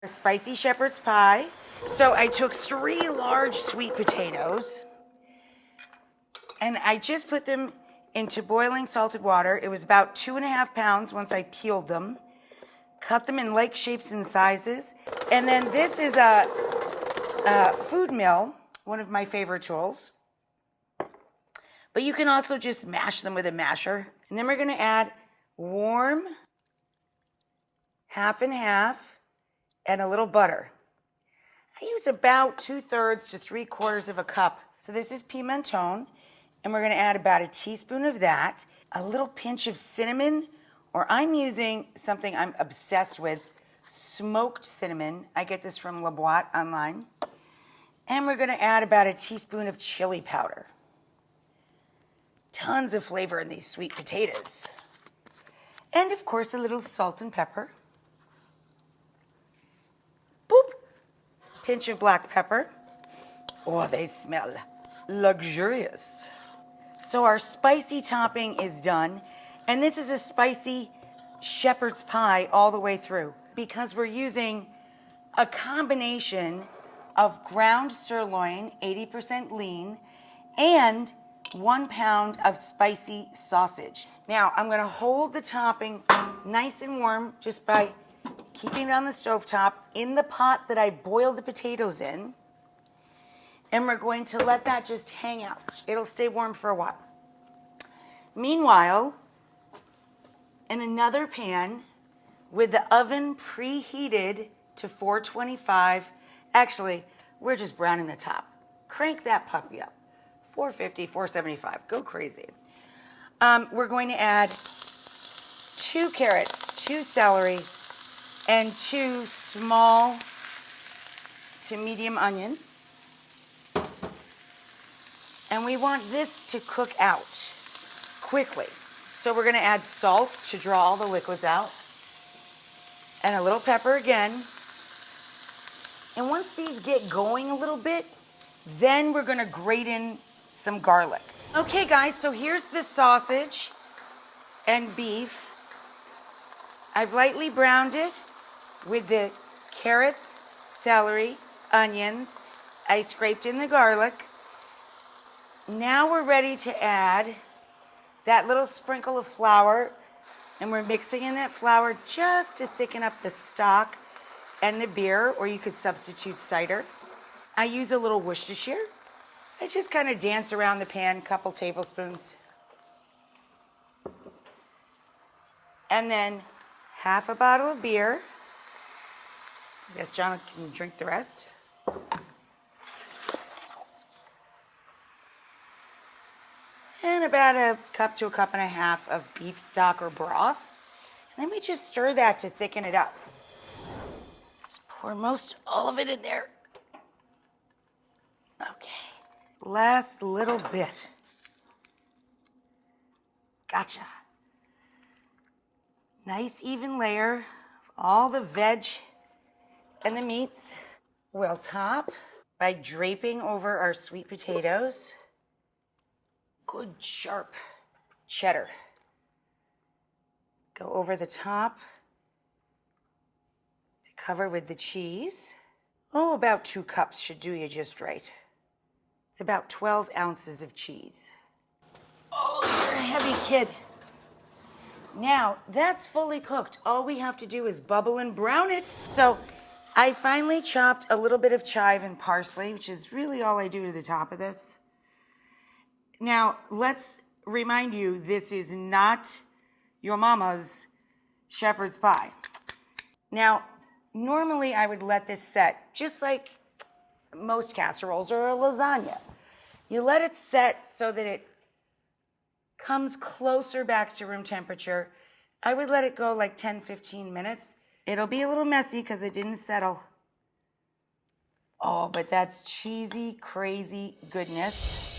A spicy shepherd's pie. So I took 3 large sweet potatoes and I just put them into boiling salted water. It was about 2.5 pounds once I peeled them. Cut them in like shapes and sizes. And then this is a food mill, one of my favorite tools. But you can also just mash them with a masher. And then we're gonna add warm, half and half, and a little butter. I use about 2/3 to 3/4 of a cup. So this is pimentone, and we're gonna add about a teaspoon of that, a little pinch of cinnamon, or I'm using something I'm obsessed with, smoked cinnamon. I get this from La Boite online. And we're gonna add about a teaspoon of chili powder. Tons of flavor in these sweet potatoes. And of course, a little salt and pepper. Boop. Pinch of black pepper. Oh, they smell luxurious. So our spicy topping is done. And this is a spicy shepherd's pie all the way through because we're using a combination of ground sirloin, 80% lean, and 1 pound of spicy sausage. Now, I'm gonna hold the topping nice and warm just by keeping it on the stovetop in the pot that I boiled the potatoes in. And we're going to let that just hang out. It'll stay warm for a while. Meanwhile, in another pan with the oven preheated to 425, actually, we're just browning the top. Crank that puppy up. 450, 475, go crazy. We're going to add 2 carrots, 2 celery, and 2 small to medium onion. And we want this to cook out quickly. So we're gonna add salt to draw all the liquids out, and a little pepper again. And once these get going a little bit, then we're gonna grate in some garlic. Okay guys, so here's the sausage and beef. I've lightly browned it with the carrots, celery, onions. I scraped in the garlic. Now we're ready to add that little sprinkle of flour, and we're mixing in that flour just to thicken up the stock and the beer, or you could substitute cider. I use a little Worcestershire. I just kind of dance around the pan, couple tablespoons. And then half a bottle of beer. I guess John can drink the rest. And about a cup to a cup and a half of beef stock or broth. And then we just stir that to thicken it up. Just pour most all of it in there. Okay. Last little bit. Gotcha. Nice even layer of all the veg and the meats. We'll top by draping over our sweet potatoes. Good sharp cheddar. Go over the top to cover with the cheese. Oh, about 2 cups should do you just right. It's about 12 ounces of cheese. Oh, you're a heavy kid. Now, that's fully cooked. All we have to do is bubble and brown it. So I finally chopped a little bit of chive and parsley, which is really all I do to the top of this. Now, let's remind you, this is not your mama's shepherd's pie. Now, normally I would let this set, just like most casseroles or a lasagna. You let it set so that it comes closer back to room temperature. I would let it go like 10, 15 minutes. It'll be a little messy because it didn't settle. Oh, but that's cheesy, crazy goodness.